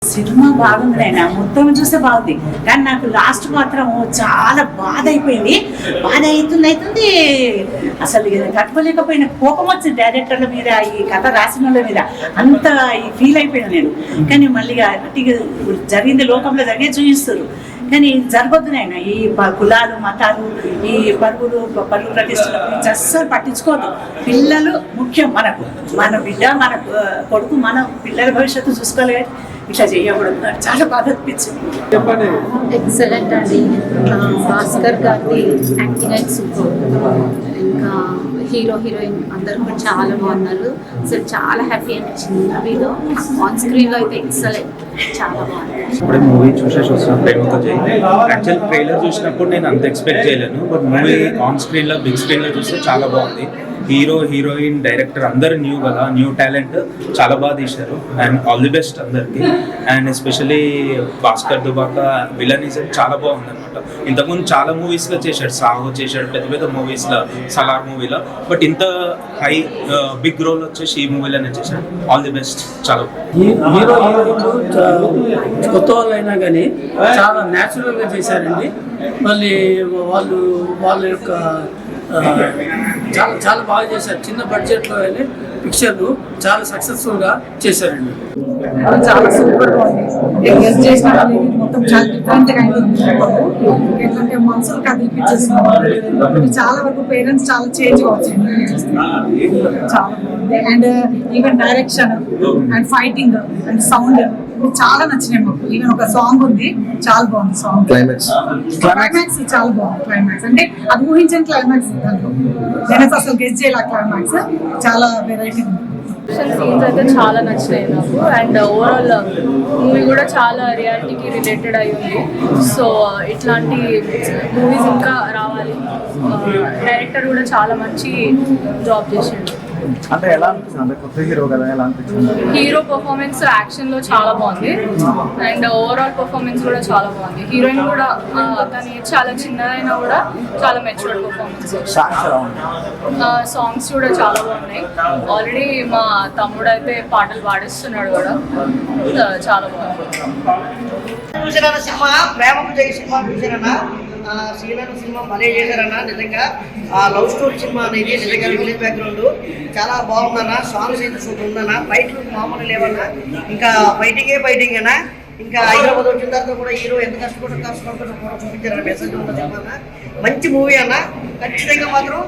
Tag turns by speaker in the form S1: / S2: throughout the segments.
S1: Cinema బాగుంది నాయన, మొత్తం చూస్తే బాగుంది. కానీ నాకు లాస్ట్ మాత్రం చాలా బాధ అయిపోయింది. బాధ అవుతుంది అసలు తట్టుకోలేకపోయిన కోపం వచ్చింది డైరెక్టర్ల మీద, ఈ కథ రాసిన వాళ్ళ మీద, అంత ఫీల్ అయిపోయినా నేను. కానీ మళ్ళీ జరిగింది లోకంలో జరిగే చూపిస్తారు, కానీ జరగొద్దు నాయన. ఈ కులాలు మతాలు ఈ పరువులు ప్రతిష్టల గురించి అస్సలు పట్టించుకోవద్దు. పిల్లలు ముఖ్యం మనకు, మన బిడ్డ మన కొడుకు, మన పిల్లల భవిష్యత్తు చూసుకోవాలి. ఇట్లా చేయకూడదు. చాలా బాధ అనిపించింది.
S2: ఎక్సలెంట్ అండి. భాస్కర్ గారి యాక్టింగ్ అయితే సూపర్. ఇంకా హీరో హీరోయిన్ అందరూ కూడా చాలా బాగున్నారు. అసలు చాలా హ్యాపీ అనిపించింది మూవీలో. ఆన్ స్క్రీన్లో అయితే ఎక్సలెంట్, చాలా బాగుంది.
S3: ఇప్పుడే మూవీ చూసేసి వస్తున్నాను ప్రేమతో జై. యాక్చువల్ ట్రైలర్ చూసినప్పుడు నేను అంత ఎక్స్పెక్ట్ చేయలేను, బట్ మూవీ ఆన్ స్క్రీన్లో బిగ్ స్క్రీన్లో చూస్తే చాలా బాగుంది. హీరో హీరోయిన్ డైరెక్టర్ అందరు న్యూ కదా, న్యూ టాలెంట్, చాలా బాగా తీశారు. అండ్ ఆల్ ది బెస్ట్ అందరికి. And especially Bhaskar Dubaka villainism చాలా బాగుంది అనమాట. ఇంతకుముందు చాలా మూవీస్లో చేశాడు, సాహో చేశాడు, పెద్ద పెద్ద మూవీస్లో, సలార్ మూవీలో, బట్ ఇంత హై బిగ్ రోల్ వచ్చేసి ఈ మూవీలోనే చేశాడు. All the best. చాలా
S4: హీరో కొత్త వాళ్ళు అయినా కానీ చాలా న్యాచురల్గా చేశారండి. మళ్ళీ వాళ్ళ యొక్క చాలా చాలా బాగా చేశారు. చిన్న బడ్జెట్లో పిక్చర్లు చాలా సక్సెస్ఫుల్గా చేశారండి.
S5: చాలా సూపర్ గా ఉంది. గెస్ట్ చేసిన మొత్తం చాలా డిఫరెంట్ గా అయింది. ఎందుకంటే మనసులు కదిలిపించేసింది. చాలా వరకు పేరెంట్స్ చాలా చేంజ్ కావచ్చు. చాలా బాగుంది. And even direction and fighting and sound చాలా నచ్చినాయి మాకు. ఈవెన్ ఒక సాంగ్ ఉంది, చాలా బాగుంది సాంగ్. క్లైమాక్స్ చాలా బాగుంది. క్లైమాక్స్ అంటే అది ఊహించిన క్లైమాక్స్. నేను అసలు గెస్ట్ చేయాలి. క్లైమాక్స్ చాలా వెరైటీ ఉంది.
S2: సీన్స్ అయితే చాలా నచ్చినాయి నాకు. అండ్ ఓవరాల్ మూవీ కూడా చాలా రియాలిటీకి రిలేటెడ్ అయి ఉంది. సో ఇట్లాంటి మూవీస్ ఇంకా రావాలి. డైరెక్టర్ కూడా చాలా మంచి జాబ్ చేసిండు.
S3: అంటే ఎలా అనిపిస్తుంది, అంటే కొత్త హీరో కదా, ఎలా అనిపించింది?
S2: హీరో పర్ఫార్మెన్స్ యాక్షన్ లో చాలా బాగుంది. అండ్ ఓవరాల్ పర్ఫార్మెన్స్ కూడా చాలా బాగుంది. హీరోయిన్ కూడా తను చాలా చిన్నదైనా కూడా చాలా మెచ్యూర్డ్ పర్ఫార్మెన్స్. సాంగ్స్ కూడా చాలా బాగున్నాయి. ఆల్రెడీ మా తమ్ముడు అయితే పాటలు పాడిస్తున్నాడు కూడా, చాలా బాగుంది.
S6: సినిమా ప్రేమకు జై సినిమా చూసారన్నా. శ్రీలంక సినిమా భలే చేశారన్నా. నిజంగా లవ్ స్టోరీ సినిమా అనేది నిజంగా విలేజ్ బ్యాక్గ్రౌండ్ చాలా బాగుందన్నా. సాంగ్స్ అయితే సూపర్ ఉందన్నా. ఫైట్లు మామూలు లేవన్నా. ఇంకా ఫైటింగ్ అన్నా. ఇంకా హైదరాబాద్ వచ్చిన తర్వాత కూడా హీరో ఎంత కష్టపడుతుందో కూడా చూపించారన్న. మెసేజ్ ఉన్న సినిమా మంచి మూవీ అన్న. ఖచ్చితంగా మాత్రం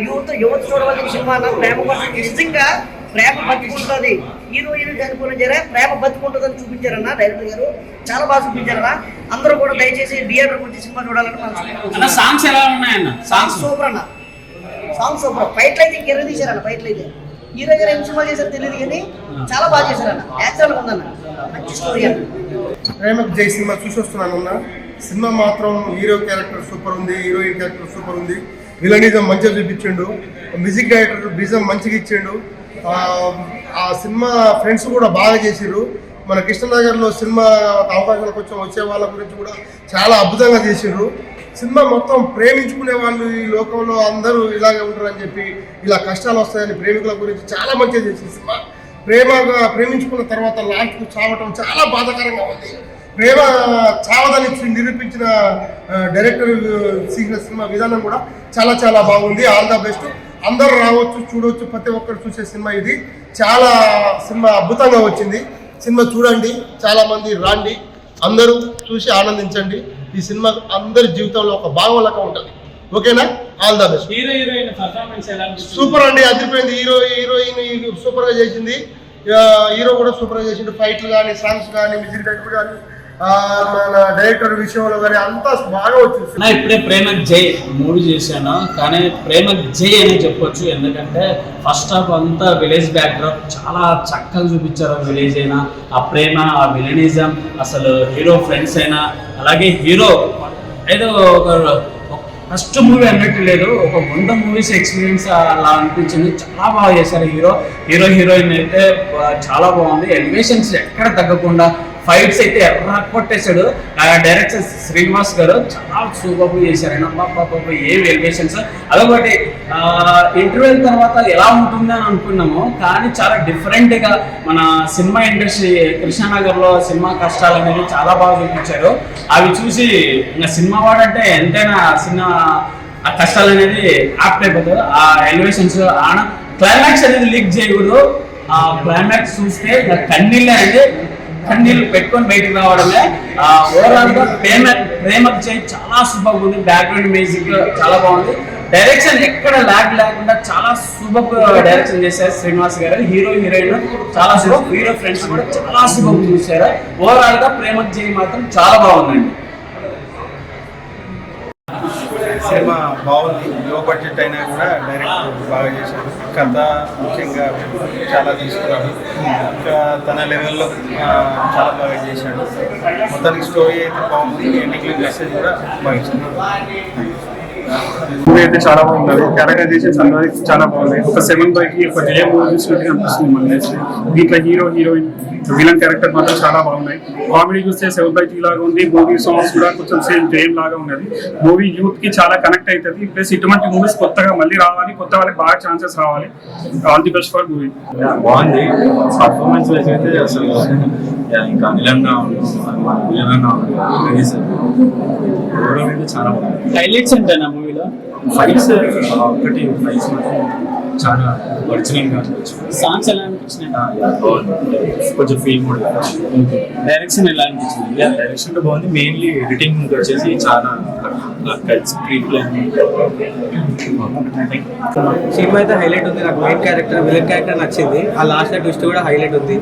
S6: యువత చూడవలసిన సినిమా అన్న. ప్రేమ కోసం నిజంగా ప్రేమ బతుకుంటుంది. హీరో చనిపోయిన జరే ప్రేమ బతుకుంటుందని చూపించారన్న డైరెక్టర్ గారు. చాలా బాగా చూపించారన్న. అందరూ కూడా దయచేసి థియేటర్ గురించి సినిమా చూడాలని మనం.
S4: సాంగ్స్ ఎలా ఉన్నాయన్న?
S6: సాంగ్స్ సూపర్ అన్న. Songs super. ఫైట్లు అయితే ఇంకెర్ర తీశారన్న. ఫైట్లు అయితే హీరో గారు ఏం సినిమా చేశారో తెలియదు కానీ చాలా బాగా చేశారన్న. న్యాచురల్గా ఉందన్న. మంచి స్టోరీ అన్న.
S7: ప్రేమకు జై సినిమా చూసి వస్తున్నాను అన్న. సినిమా మాత్రం హీరో క్యారెక్టర్ సూపర్ ఉంది, హీరోయిన్ క్యారెక్టర్ సూపర్ ఉంది. విలనిజం మంచిగా చూపించిండు. మ్యూజిక్ డైరెక్టర్ బిజం మంచిగా ఇచ్చిండు. ఆ సినిమా ఫ్రెండ్స్ కూడా బాగా చేసిర్రు. మన కృష్ణనగర్లో సినిమా అవకాశాలు కొంచెం వచ్చే వాళ్ళ గురించి కూడా చాలా అద్భుతంగా చేసిర్రు. సినిమా మొత్తం ప్రేమించుకునే వాళ్ళు ఈ లోకంలో అందరూ ఇలాగే ఉంటారని చెప్పి, ఇలా కష్టాలు వస్తాయని ప్రేమికుల గురించి చాలా మంచిగా చేసింది సినిమా. ప్రేమించుకున్న తర్వాత లాస్ట్కు చావటం చాలా బాధాకరంగా ఉంది. ప్రేమ చావదని నిరూపించిన డైరెక్టర్ తీసిన సినిమా విధానం కూడా చాలా చాలా బాగుంది. All the best. అందరూ రావచ్చు, చూడవచ్చు. ప్రతి ఒక్కరు చూసే సినిమా ఇది. చాలా సినిమా అద్భుతంగా వచ్చింది. సినిమా చూడండి, చాలా మంది రాండి, అందరూ చూసి ఆనందించండి. ఈ సినిమా అందరి జీవితంలో ఒక భాగం లెక్క ఉంటుంది. ఓకేనా? All the best. సూపర్ అండి, అదిరిపోయింది. హీరోయిన్ సూపర్ గా చేసింది. హీరో కూడా సూపర్ గా చేసిండు. ఫైట్లు కానీ, సాంగ్స్ కానీ, మ్యూజిక్ డైరెక్టర్ కానీ, మన డైరెక్టర్ విషయంలో కానీ అంతా బాగా వచ్చింది.
S4: ఇప్పుడే ప్రేమకు జై మూవీ చేశాను, కానీ ప్రేమకు జై అని చెప్పొచ్చు. ఎందుకంటే ఫస్ట్ హాఫ్ అంతా విలేజ్ బ్యాక్డ్రాప్ చాలా చక్కగా చూపించారు. విలేజ్ అయినా, ఆ ప్రేమ, ఆ విలనిజం, అసలు హీరో ఫ్రెండ్స్ అయినా, అలాగే హీరో ఏదో ఒక ఫస్ట్ మూవీ అన్నట్టు లేదు, ఒక 100 మూవీస్ ఎక్స్పీరియన్స్ అలా అనిపించింది. చాలా బాగా చేశారు హీరోయిన్ అయితే చాలా బాగుంది. ఎలివేషన్స్ ఎక్కడ తగ్గకుండా ఫైట్స్ అయితే ఎర్ర కొట్టేశాడు. డైరెక్టర్ శ్రీనివాస్ గారు చాలా సూపర్ చేశారు. ఏం ఎలివేషన్స్. అదొకటి ఇంటర్వ్యూల తర్వాత ఎలా ఉంటుంది అని అనుకున్నాము, కానీ చాలా డిఫరెంట్ గా మన సినిమా ఇండస్ట్రీ కృష్ణానగర్ లో సినిమా కష్టాలు అనేది చాలా బాగా చూపించారు. అవి చూసి ఇంకా సినిమా వాడంటే ఎంతైనా సినిమా ఆ కష్టాలు అనేది యాప్ట్ అయిపోతుంది. ఆ ఎలివేషన్స్ క్లైమాక్స్ అనేది లీక్ చేయకూడదు. ఆ క్లైమాక్స్ చూస్తే కన్నీళ్ళే అంటే కన్నీళ్ళు పెట్టుకొని బయటకు రావడమే. ఓవరాల్ గా ప్రేమకు చేయి చాలా సూపర్ ఉంది. బ్యాక్గ్రౌండ్ మ్యూజిక్ చాలా బాగుంది. డైరెక్షన్ ఎక్కడ ల్యాగ్ లేకుండా చాలా సూపర్ డైరెక్షన్ చేశారు శ్రీనివాస్ గారు. హీరో హీరోయిన్ చాలా సూపర్, హీరో ఫ్రెండ్స్ కూడా చాలా సూపర్ చూశారు. ఓవరాల్ గా ప్రేమకు చేయి మాత్రం చాలా బాగుందండి.
S8: సినిమా బాగుంది. లో బడ్జెట్ అయినా కూడా డైరెక్టర్ బాగా చేశాడు. కథ ముఖ్యంగా చాలా తీసుకున్నాడు. ఇంకా తన లెవెల్లో చాలా బాగా చేశాడు. మొత్తానికి స్టోరీ అయితే బాగుంది. ఎండింగ్ మెసేజ్ కూడా బాగా ఇచ్చాడు.
S9: మూవీ అయితే చాలా బాగుంది. క్యారెక్టరైజేషన్స్ అందరికి చాలా బాగున్నాయి. ఒక 7/కి ఒక జయం మూవీ చూసినట్టుగా అనిపిస్తుంది మనకి. దీంట్లో హీరో హీరోయిన్ విలన్ క్యారెక్టర్ మాత్రం చాలా బాగున్నాయి. కామెడీ చూస్తే 7/2 లాగా ఉంది. మూవీ సాంగ్స్ కూడా కొంచెం సేమ్ జయం లాగా ఉన్నది. మూవీ యూత్ కి చాలా కనెక్ట్ అవుతుంది. ప్లస్ ఇటువంటి మూవీస్ కొత్తగా మళ్ళీ రావాలి, కొత్త వాళ్ళకి బాగా ఛాన్సెస్ రావాలి. All the best for movie.
S10: బాగుంది. పర్ఫార్మెన్స్ వైజ్ అయితే అసలు ఇంకా అనిలంగా చాలా బాగుంది.
S4: హైలైట్స్ ఉంటాయి మూవీలో.
S10: ఫైట్స్ ఒకటి ఫైట్స్ మాత్రం చాలా ఒరిజినల్ గా అనిపించింది.
S4: సాంగ్స్ ఎలా అనిపించినాయి?
S10: కొంచెం ఫీల్ కూడా.
S4: డైరెక్షన్ ఎలా అనిపించింది?
S10: డైరెక్షన్ లో బాగుంది. మెయిన్లీ ఎడిటింగ్ వచ్చేసి చాలా స్క్రీన్ ప్లే.
S11: సినిమా అయితే హైలైట్ ఉంది. నాకు మెయిన్ క్యారెక్టర్ విలన్ క్యారెక్టర్ నచ్చింది. ఆ లాస్ట్ ట్విస్ట్ కూడా హైలైట్ ఉంది.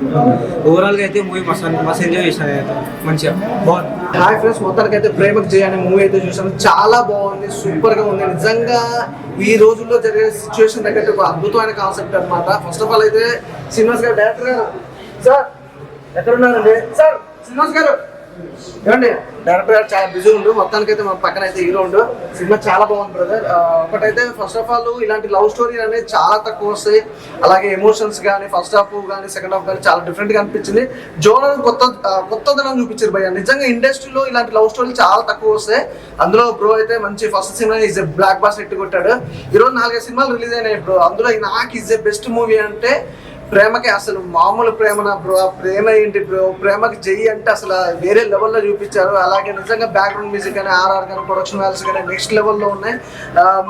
S11: ఓవరాల్ గా అయితే మూవీ మస్తు ఎంజాయ్ చేశాను. అయితే మంచిగా బాగుంది.
S6: హాయ్ ఫ్రెండ్స్, మొత్తానికి అయితే ప్రేమకు జై అనే మూవీ అయితే చూసాను. చాలా బాగుంది, సూపర్ గా ఉంది. నిజంగా ఈ రోజుల్లో జరిగే సిచ్యువేషన్ తగ్గట్టు ఒక అద్భుతమైన కాన్సెప్ట్ అనమాట. ఫస్ట్ ఆఫ్ ఆల్ అయితే శ్రీనివాస్ గారు డైరెక్టర్ గారు, సార్ ఎక్కడున్నారండి? సార్ శ్రీనివాస్ గారు ఏమండి? డైరెక్టర్ గారు చాలా బిజీ ఉండు. మొత్తానికి అయితే మన పక్కన అయితే హీరో ఉండు. సినిమా చాలా బాగుంది బ్రదర్. ఒకటైతే ఫస్ట్ ఆఫ్ ఆల్ ఇలాంటి లవ్ స్టోరీ అనేది చాలా తక్కువ వస్తాయి. అలాగే ఎమోషన్స్ కానీ ఫస్ట్ హాఫ్ కానీ సెకండ్ హాఫ్ కానీ చాలా డిఫరెంట్ గా అనిపించింది. జోనర్ కొత్తదనం చూపించారు భయ్య. నిజంగా ఇండస్ట్రీలో ఇలాంటి లవ్ స్టోరీలు చాలా తక్కువ వస్తాయి. అందులో బ్రో అయితే మంచి first cinema is a blockbuster hit కొట్టాడు. ఈరోజు 4 సినిమాలు రిలీజ్ అయినాయి బ్రో. అందులో నాకు ఈజ్ ఎ బెస్ట్ మూవీ అంటే ప్రేమకి. అసలు మామూలు ప్రేమనా బ్రో? ప్రేమ ఏంటి బ్రో? ప్రేమకి జై అంటే అసలు వేరే లెవెల్లో చూపించారు. అలాగే నిజంగా బ్యాక్గ్రౌండ్ మ్యూజిక్ కానీ ఆర్ఆర్ కానీ ప్రొడక్షన్ వాల్యూస్ కానీ నెక్స్ట్ లెవెల్లో ఉన్నాయి.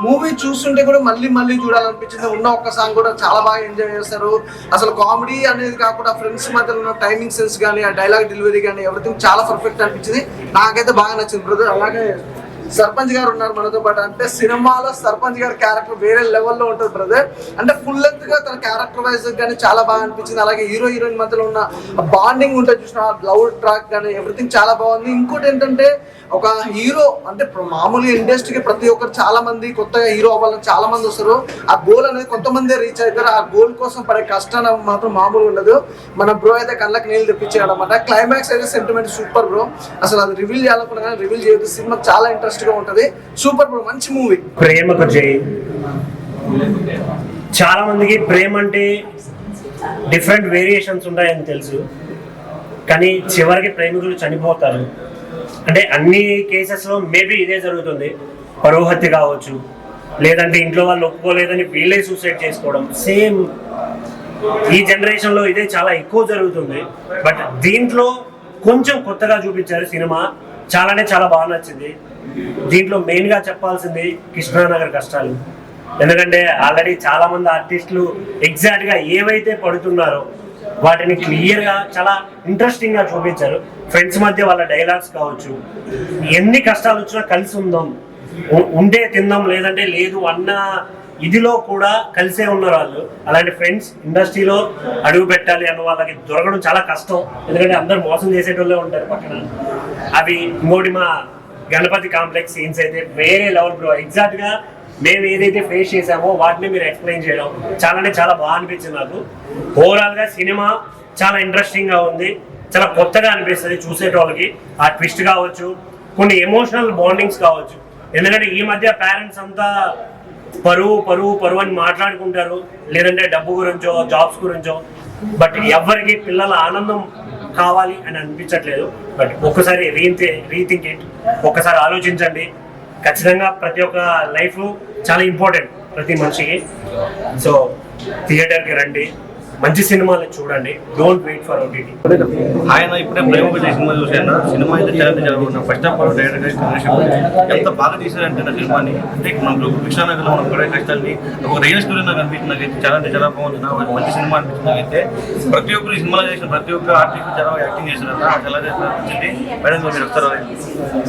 S6: మూవీ చూస్తుంటే కూడా మళ్ళీ చూడాలనిపించింది. ఉన్న ఒక్క సాంగ్ కూడా చాలా బాగా ఎంజాయ్ చేస్తారు. అసలు కామెడీ అనేది కాకుండా ఫ్రెండ్స్ మధ్యలో ఉన్న టైమింగ్ సెన్స్ కానీ ఆ డైలాగ్ డెలివరీ కానీ ఎవ్రీథింగ్ చాలా పర్ఫెక్ట్ అనిపించింది. నాకైతే బాగా నచ్చింది బ్రదర్. అలాగే సర్పంచ్ గారు ఉన్నారు మనతో పాటు. అంటే సినిమాలో సర్పంచ్ గారి క్యారెక్టర్ వేరే లెవెల్లో ఉంటుంది బ్రదర్. అంటే ఫుల్ లెంత్ గా తన క్యారెక్టర్ వైజ్ కానీ చాలా బాగా అనిపించింది. అలాగే హీరో హీరోయిన్ మధ్యలో ఉన్న బాండింగ్ ఉంటుంది చూసిన లవ్ ట్రాక్ కానీ ఎవ్రీథింగ్ చాలా బాగుంది. ఇంకోటి ఏంటంటే ఒక హీరో అంటే మామూలుగా ఇండస్ట్రీకి ప్రతి ఒక్కరు చాలా మంది కొత్తగా హీరో అవ్వాలని చాలా మంది వస్తారు. ఆ గోల్ అనేది కొంతమంది రీచ్ అవుతారు. ఆ గోల్ కోసం పడే కష్టాన్ని మాత్రం మామూలు ఉండదు. మన బ్రో అయితే కళ్ళకి నీళ్ళు తెప్పించాడు అనమాట. క్లైమాక్స్ అయితే సెంటిమెంట్ సూపర్ బ్రో. అసలు అది రివీల్ చేయాలనుకున్నా కానీ రివీల్ చేయదు. సినిమా చాలా ఇంట్రెస్ట్ గా ఉంటది. సూపర్ బ్రో, మంచి మూవీ.
S12: ప్రేమకు జై. చాలా మందికి ప్రేమ అంటే డిఫరెంట్ వేరియేషన్స్ ఉంటాయని తెలుసు, కానీ చివరికి ప్రేమికులు చనిపోతారు. అంటే అన్ని కేసెస్లో మేబీ ఇదే జరుగుతుంది. పరువు హత్య కావచ్చు, లేదంటే ఇంట్లో వాళ్ళు ఒప్పుకోలేదని వీళ్ళే సూసైడ్ చేసుకోవడం. సేమ్ ఈ జనరేషన్లో ఇదే చాలా ఎక్కువ జరుగుతుంది. బట్ దీంట్లో కొంచెం కొత్తగా చూపించారు సినిమా. చాలా బాగా నచ్చింది. దీంట్లో మెయిన్గా చెప్పాల్సింది కృష్ణానగర్ కష్టాలు. ఎందుకంటే ఆల్రెడీ చాలా మంది ఆర్టిస్టులు ఎగ్జాక్ట్గా ఏవైతే పడుతున్నారో వాటిని క్లియర్గా చాలా ఇంట్రెస్టింగ్గా చూపించారు. ఫ్రెండ్స్ మధ్య వాళ్ళ డైలాగ్స్ కావచ్చు, ఎన్ని కష్టాలు వచ్చినా కలిసి ఉందాం, ఉంటే తిందాం లేదంటే లేదు అన్న ఇదిలో కూడా కలిసే ఉన్నారు వాళ్ళు. అలాంటి ఫ్రెండ్స్ ఇండస్ట్రీలో అడుగు పెట్టాలి అన్న వాళ్ళకి దొరకడం చాలా కష్టం. ఎందుకంటే అందరు మోసం చేసేటోళ్ళే ఉంటారు పక్కన. అవి ఇంకోటి మా గణపతి కాంప్లెక్స్ సీన్స్ అయితే వేరే లెవెల్ బ్రో. ఎగ్జాక్ట్గా మేము ఏదైతే ఫేస్ చేసామో వాటిని మీరు ఎక్స్ప్లెయిన్ చేయడం చాలా బాగా అనిపించింది నాకు. ఓవరాల్గా సినిమా చాలా ఇంట్రెస్టింగ్గా ఉంది. చాలా కొత్తగా అనిపిస్తుంది చూసేటోళ్ళకి. ఆ ట్విస్ట్ కావచ్చు, కొన్ని ఎమోషనల్ బాండింగ్స్ కావచ్చు. ఎందుకంటే ఈ మధ్య పేరెంట్స్ అంతా పరువు అని మాట్లాడుకుంటారు, లేదంటే డబ్బు గురించో జాబ్స్ గురించో. బట్ ఎవరికి పిల్లల ఆనందం కావాలి అని అనిపించట్లేదు. బట్ ఒక్కసారి రీథింక్ ఇట్, ఒక్కసారి ఆలోచించండి. ఖచ్చితంగా ప్రతి ఒక్క లైఫ్ చాలా ఇంపార్టెంట్ ప్రతి మనిషికి. సో థియేటర్కి రండి, మంచి సినిమాలు చూడండి, డోంట్ వెయిట్ ఫర్ ఓటీటీ.
S8: ఆయన ఇప్పుడే ప్రేమకు చేసిన సినిమా చూసాను. సినిమా అయితే చాలా జరుగుతుంది. ఫస్ట్ ఆఫ్ ఆల్ డైరెక్టర్ ఎంత బాగా తీశారంటే నా సినిమాని, అంటే మనకు కృష్ణానగర్లో మనం కూడా కష్టాన్ని ఒక రియల్ స్టోరీ నాకు అనిపించింది. నాకైతే చాలా బాగుంది. మంచి సినిమా అనిపించింది. నాకైతే ప్రతి ఒక్కరు సినిమాలో చేసిన ప్రతి ఒక్క ఆర్టిస్ట్ చాలా యాక్టింగ్ చేశారన్న, చాలా అనిపించింది. మేడం గారు మీరు వస్తారు,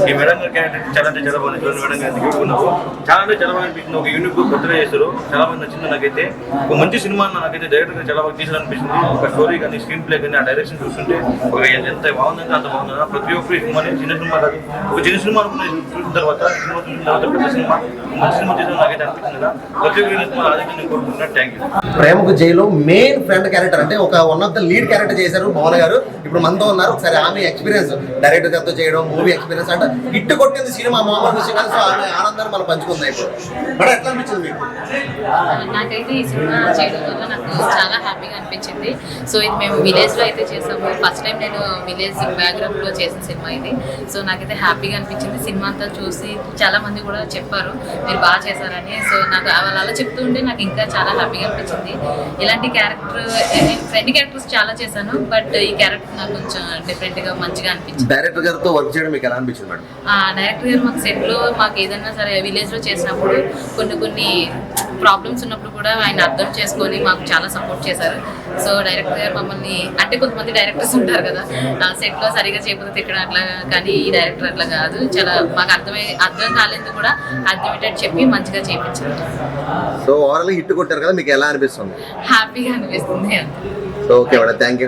S8: ఈ మేడం గారి క్యారెక్టర్ చాలా బాగుంది. చూడండి మేడం గారు దిగుతున్నారు, చాలా బాగా అనిపించింది. ఒక యూనిక్ కొత్తగా చేస్తారు, చాలా మంది నచ్చింది. నాకైతే ఒక మంచి సినిమా నాకైతే డైరెక్టర్ గారు చాలా బాగా తీసారనిపిస్తుంది. ఒక స్టోరీ కానీ స్క్రీన్ ప్లే కానీ ఆ డైరెక్షన్ చూస్తుంటే ఒక ఎంత బాగుందంటే అంత బాగుంది. ప్రతి ఒక్కరు సినిమాని చిన్న సినిమా కాదు, ఒక చిన్న సినిమా అనుకుని చూసిన తర్వాత సినిమా చూసిన తర్వాత పెద్ద సినిమా మంచి సినిమా చేసిన నాకైతే అనిపించింది కదా. ప్రతి ఒక్క సినిమా అదే నేను కోరుకుంటున్నాను. Thank you.
S13: ప్రేమకు జైలో మెయిన్ ఫ్రెండ్ క్యారెక్టర్ అంటే ఒక one of the lead character చేశారు మోహన్ గారు. ఇప్పుడు మనతో ఉన్నారు. ఒకసారి ఆమె ఎక్స్పీరియన్స్, డైరెక్టర్ గారితో చేయడం, మూవీ ఎక్స్పీరియన్స్ అంటే హిట్ కొట్టింది సినిమా మామూలు విషయం కాదు. సో ఆమె ఆనందాన్ని మనం పంచుకుందాం ఇప్పుడు. బట్ ఎట్లా అనిపించింది మీకు?
S2: నాకైతే ఈ సినిమా చేయడం వల్ల నాకు చాలా హ్యాపీగా అనిపించింది. సో ఇది మేము విలేజ్లో అయితే చేసాము. ఫస్ట్ టైం నేను విలేజ్ బ్యాక్గ్రౌండ్లో చేసిన సినిమా ఇది. సో నాకైతే హ్యాపీగా అనిపించింది. సినిమా అంతా చూసి చాలా మంది కూడా చెప్పారు మీరు బాగా చేశారని. సో నాకు వాళ్ళు అలా చెప్తూ ఉంటే నాకు ఇంకా చాలా హ్యాపీగా అనిపించింది. ఇలాంటి క్యారెక్టర్ ఫ్రెండ్ క్యారెక్టర్స్ చాలా చేశాను, బట్ ఈ క్యారెక్టర్ నాకు కొంచెం డిఫరెంట్గా మంచిగా అనిపించింది.
S13: డైరెక్టర్ గారితో వర్క్ చేయడం మీకు ఎలా అనిపించింది మేడం?
S2: డైరెక్టర్ గారు మాకు సెట్లో మాకు ఏదైనా సరే విలేజ్లో చేసినప్పుడు కొన్ని ప్రాబ్లమ్స్ ఉన్నప్పుడు కూడా ఆయన అర్థం చేసుకొని మాకు చాలా సపోర్ట్ చేశారు. సో డైరెక్టర్ గారు మమ్మల్ని, అంటే కొంతమంది డైరెక్టర్స్ ఉంటారు కదా సెట్లో సరిగా చేయకపోతే తిట్టడం అట్లా, కానీ ఈ డైరెక్టర్ అట్లా కాదు. చాలా మాకు అర్థం కాలేదు కూడా అర్థమయ్యేటట్టు చెప్పి మంచిగా చేయించారు.
S13: సో ఓవరాల్ హిట్ కొట్టారు కదా, మీకు ఎలా అనిపిస్తుంది?
S2: హ్యాపీగా అనిపిస్తుంది.
S13: So okay madam, thank you.